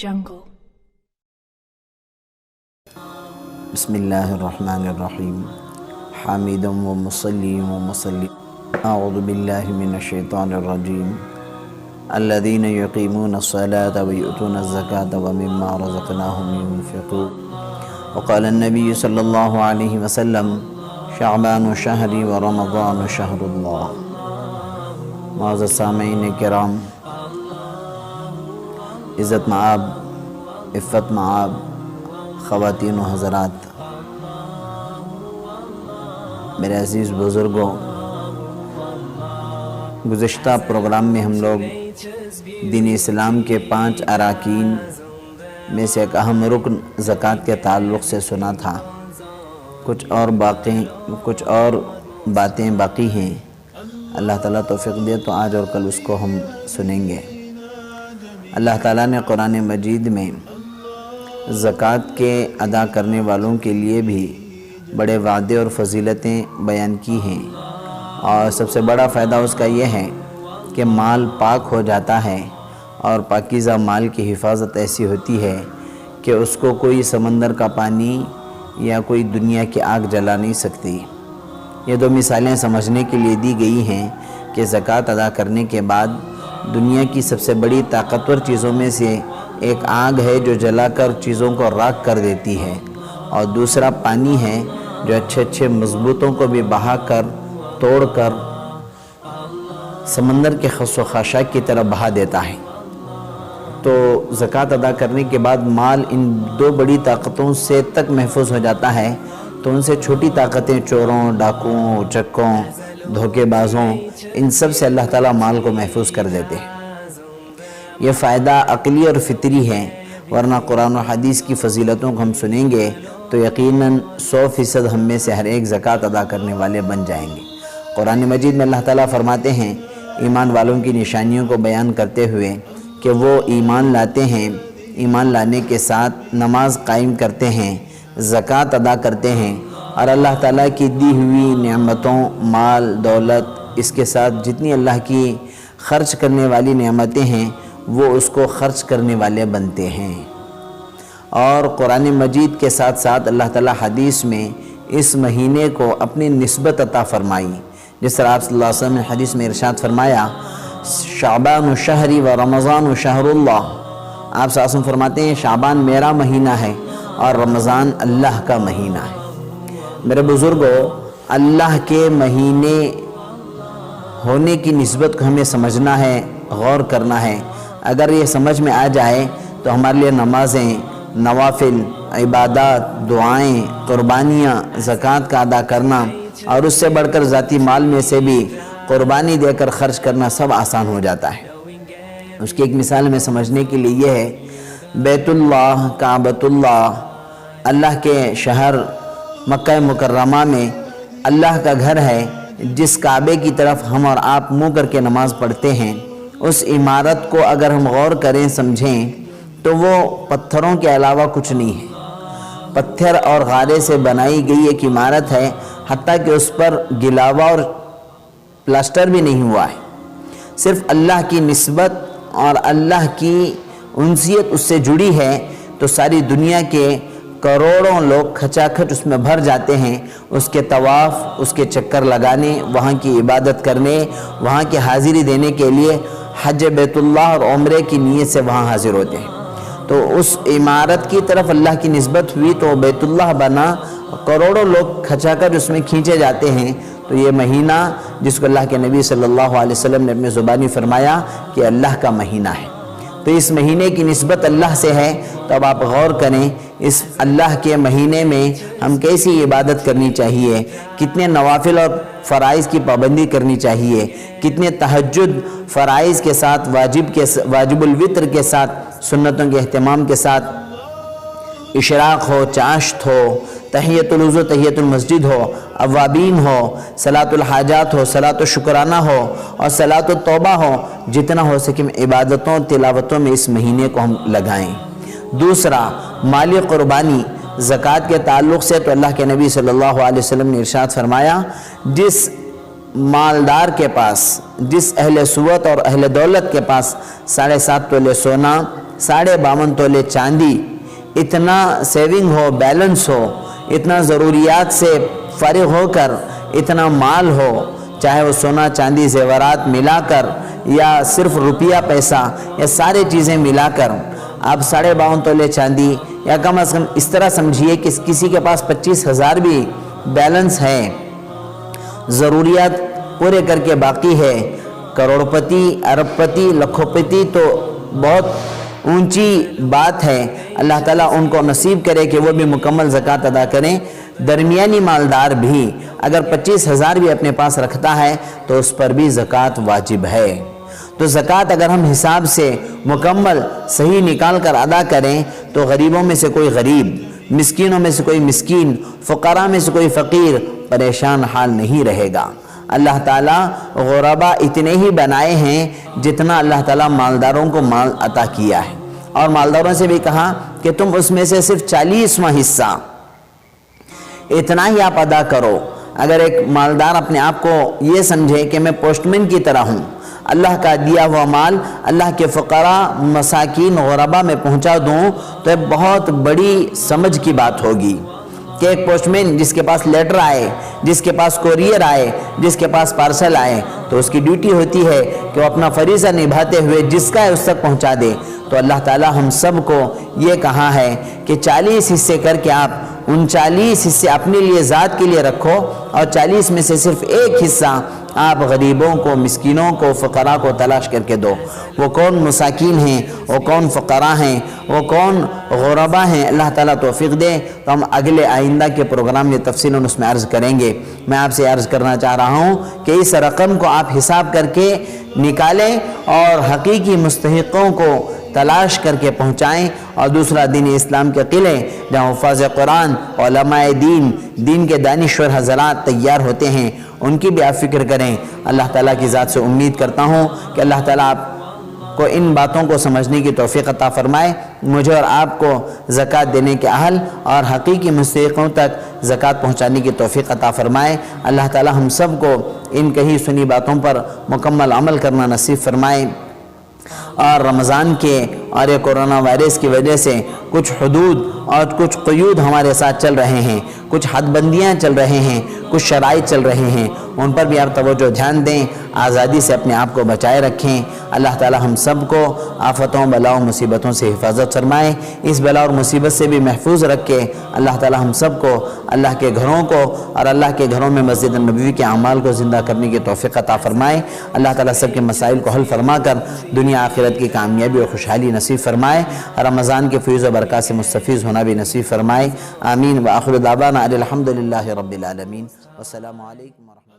jungle. بسم اللہ الرحمن الرحیم حامدا و مصلیم و مسلم اعوذ باللہ من الشیطان الرجیم الذین یقیمون الصلاة ویؤتون الزکاة ومما رزقناهم ينفقون وقال النبی صلی اللہ علیہ وسلم شعبان شہری و رمضان شہر اللہ۔ معزز سامعین کرام، عزت مآب، عفت مآب خواتین و حضرات، میرے عزیز بزرگوں، گزشتہ پروگرام میں ہم لوگ دین اسلام کے 5 اراکین میں سے ایک اہم رکن زکوٰۃ کے تعلق سے سنا تھا۔ کچھ اور باتیں باقی ہیں، اللہ تعالیٰ توفیق دے تو آج اور کل اس کو ہم سنیں گے۔ اللہ تعالیٰ نے قرآن مجید میں زکوٰۃ کے ادا کرنے والوں کے لیے بھی بڑے وعدے اور فضیلتیں بیان کی ہیں، اور سب سے بڑا فائدہ اس کا یہ ہے کہ مال پاک ہو جاتا ہے، اور پاکیزہ مال کی حفاظت ایسی ہوتی ہے کہ اس کو کوئی سمندر کا پانی یا کوئی دنیا کی آگ جلا نہیں سکتی۔ یہ 2 مثالیں سمجھنے کے لیے دی گئی ہیں کہ زکوٰۃ ادا کرنے کے بعد دنیا کی سب سے بڑی طاقتور چیزوں میں سے ایک آگ ہے جو جلا کر چیزوں کو راکھ کر دیتی ہے، اور دوسرا پانی ہے جو اچھے مضبوطوں کو بھی بہا کر توڑ کر سمندر کے خس و خاشاک کی طرف بہا دیتا ہے۔ تو زکوٰۃ ادا کرنے کے بعد مال ان 2 بڑی طاقتوں سے تک محفوظ ہو جاتا ہے، تو ان سے چھوٹی طاقتیں چوروں، ڈاکوؤں، چکوں، دھوکے بازوں، ان سب سے اللہ تعالیٰ مال کو محفوظ کر دیتے ہیں۔ یہ فائدہ عقلی اور فطری ہے، ورنہ قرآن و حدیث کی فضیلتوں کو ہم سنیں گے تو یقیناً 100% ہم میں سے ہر ایک زکوٰۃ ادا کرنے والے بن جائیں گے۔ قرآن مجید میں اللہ تعالیٰ فرماتے ہیں ایمان والوں کی نشانیوں کو بیان کرتے ہوئے کہ وہ ایمان لاتے ہیں، ایمان لانے کے ساتھ نماز قائم کرتے ہیں، زکوٰۃ ادا کرتے ہیں، اور اللہ تعالیٰ کی دی ہوئی نعمتوں، مال، دولت، اس کے ساتھ جتنی اللہ کی خرچ کرنے والی نعمتیں ہیں وہ اس کو خرچ کرنے والے بنتے ہیں۔ اور قرآن مجید کے ساتھ ساتھ اللہ تعالیٰ حدیث میں اس مہینے کو اپنی نسبت عطا فرمائی، جس طرح آپ صلی اللہ علیہ وسلم نے حدیث میں ارشاد فرمایا شعبان شہری و رمضان شہر اللہ۔ آپ صلی اللہ علیہ وسلم فرماتے ہیں شعبان میرا مہینہ ہے اور رمضان اللہ کا مہینہ ہے۔ میرے بزرگوں، اللہ کے مہینے ہونے کی نسبت کو ہمیں سمجھنا ہے، غور کرنا ہے۔ اگر یہ سمجھ میں آ جائے تو ہمارے لیے نمازیں، نوافل، عبادات، دعائیں، قربانیاں، زکوٰۃ کا ادا کرنا، اور اس سے بڑھ کر ذاتی مال میں سے بھی قربانی دے کر خرچ کرنا سب آسان ہو جاتا ہے۔ اس کی ایک مثال میں سمجھنے کے لیے یہ ہے، بیت اللہ، کعبۃ اللہ، اللہ کے شہر مکہ مکرمہ میں اللہ کا گھر ہے، جس کعبے کی طرف ہم اور آپ منہ کر کے نماز پڑھتے ہیں۔ اس عمارت کو اگر ہم غور کریں، سمجھیں، تو وہ پتھروں کے علاوہ کچھ نہیں ہے۔ پتھر اور غارے سے بنائی گئی ایک عمارت ہے، حتیٰ کہ اس پر گلاوا اور پلاسٹر بھی نہیں ہوا ہے۔ صرف اللہ کی نسبت اور اللہ کی انسیت اس سے جڑی ہے تو ساری دنیا کے کروڑوں لوگ کھچا کھچ اس میں بھر جاتے ہیں، اس کے طواف، اس کے چکر لگانے، وہاں کی عبادت کرنے، وہاں کی حاضری دینے کے لیے حج بیت اللہ اور عمرے کی نیت سے وہاں حاضر ہوتے ہیں۔ تو اس عمارت کی طرف اللہ کی نسبت ہوئی تو بیت اللہ بنا، کروڑوں لوگ کھچا کر اس میں کھینچے جاتے ہیں۔ تو یہ مہینہ جس کو اللہ کے نبی صلی اللہ علیہ وسلم نے اپنے زبانی فرمایا کہ اللہ کا مہینہ ہے، تو اس مہینے کی نسبت اللہ سے ہے۔ تو اب آپ غور کریں، اس اللہ کے مہینے میں ہم کیسی عبادت کرنی چاہیے، کتنے نوافل اور فرائض کی پابندی کرنی چاہیے، کتنے تہجد فرائض کے ساتھ، واجب الوتر کے ساتھ، سنتوں کے اہتمام کے ساتھ، اشراق ہو، چاشت ہو، تحیۃ الوضو، تحیۃ المسجد ہو، اوابین ہو، صلاۃ الحاجات ہو، صلاۃ الشکرانہ ہو، اور صلاۃ التوبہ ہو، جتنا ہو سکے عبادتوں، تلاوتوں میں اس مہینے کو ہم لگائیں۔ دوسرا، مالی قربانی، زکوٰۃ کے تعلق سے تو اللہ کے نبی صلی اللہ علیہ وسلم نے ارشاد فرمایا جس مالدار کے پاس، جس اہل سوت اور اہل دولت کے پاس 7.5 تولے سونا، 52.5 تولے چاندی، اتنا سیونگ ہو، بیلنس ہو، اتنا ضروریات سے فارغ ہو کر اتنا مال ہو، چاہے وہ سونا چاندی زیورات ملا کر یا صرف روپیہ پیسہ یا سارے چیزیں ملا کر آپ 52.5 تولے چاندی، یا کم از کم اس طرح سمجھیے کہ کسی کے پاس 25,000 بھی بیلنس ہے، ضروریات پورے کر کے باقی ہے، کروڑپتی، ارب پتی، لکھوپتی تو بہت اونچی بات ہے، اللہ تعالیٰ ان کو نصیب کرے کہ وہ بھی مکمل زکوٰۃ ادا کریں۔ درمیانی مالدار بھی اگر 25,000 بھی اپنے پاس رکھتا ہے تو اس پر بھی زکوٰۃ واجب ہے۔ تو زکوٰۃ اگر ہم حساب سے مکمل صحیح نکال کر ادا کریں تو غریبوں میں سے کوئی غریب، مسکینوں میں سے کوئی مسکین، فقراء میں سے کوئی فقیر پریشان حال نہیں رہے گا۔ اللہ تعالیٰ غربا اتنے ہی بنائے ہیں جتنا اللہ تعالیٰ مالداروں کو مال عطا کیا ہے، اور مالداروں سے بھی کہا کہ تم اس میں سے صرف 40واں حصہ اتنا ہی آپ ادا کرو۔ اگر ایک مالدار اپنے آپ کو یہ سمجھے کہ میں پوسٹ مین کی طرح ہوں، اللہ کا دیا ہوا مال اللہ کے فقراء، مساکین، غربا میں پہنچا دوں، تو یہ بہت بڑی سمجھ کی بات ہوگی کہ ایک پوسٹ مین جس کے پاس لیٹر آئے، جس کے پاس کوریئر آئے، جس کے پاس پارسل آئے، تو اس کی ڈیوٹی ہوتی ہے کہ وہ اپنا فریضہ نبھاتے ہوئے جس کا ہے اس تک پہنچا دے۔ تو اللہ تعالیٰ ہم سب کو یہ کہا ہے کہ 40 حصے کر کے آپ 39 حصے اپنے لیے ذات کے لیے رکھو، اور 40 میں سے صرف ایک حصہ آپ غریبوں کو، مسکینوں کو، فقراء کو تلاش کر کے دو۔ وہ کون مساکین ہیں، وہ کون فقراء ہیں، وہ کون غربا ہیں، اللہ تعالیٰ توفیق دے۔ تو ہم اگلے آئندہ کے پروگرام میں تفصیلاً اس میں عرض کریں گے۔ میں آپ سے عرض کرنا چاہ رہا ہوں کہ اس رقم کو آپ حساب کر کے نکالیں اور حقیقی مستحقوں کو تلاش کر کے پہنچائیں، اور دوسرا دین اسلام کے قلعے جہاں حفاظ قرآن، علماء دین کے دانشور حضرات تیار ہوتے ہیں، ان کی بھی آپ فکر کریں۔ اللہ تعالیٰ کی ذات سے امید کرتا ہوں کہ اللہ تعالیٰ آپ کو ان باتوں کو سمجھنے کی توفیق عطا فرمائے، مجھے اور آپ کو زکوٰۃ دینے کے اہل اور حقیقی مستحقوں تک زکوٰۃ پہنچانے کی توفیق عطا فرمائے۔ اللہ تعالیٰ ہم سب کو ان کہی سنی باتوں پر مکمل عمل کرنا نصیب فرمائے، اور رمضان کے اور یہ کورونا وائرس کی وجہ سے کچھ حدود اور کچھ قیود ہمارے ساتھ چل رہے ہیں، کچھ حد بندیاں چل رہے ہیں، کچھ شرائط چل رہے ہیں، ان پر بھی آپ توجہ دھیان دیں، آزادی سے اپنے آپ کو بچائے رکھیں۔ اللہ تعالی ہم سب کو آفتوں، بلاؤں، مصیبتوں سے حفاظت فرمائے، اس بلا اور مصیبت سے بھی محفوظ رکھ کے اللہ تعالی ہم سب کو اللہ کے گھروں کو اور اللہ کے گھروں میں مسجد النبوی کے اعمال کو زندہ کرنے کی توفیق عطا فرمائے۔ اللہ تعالی سب کے مسائل کو حل فرما کر دنیا آخرت کی کامیابی اور خوشحالی نصیب فرمائے، رمضان کے فیض و برکات سے مستفیض ہونا بھی نصیب فرمائے۔ آمین۔ وآخر دعوانا الحمدللہ رب العالمین۔ والسلام علیکم ورحمۃ اللہ۔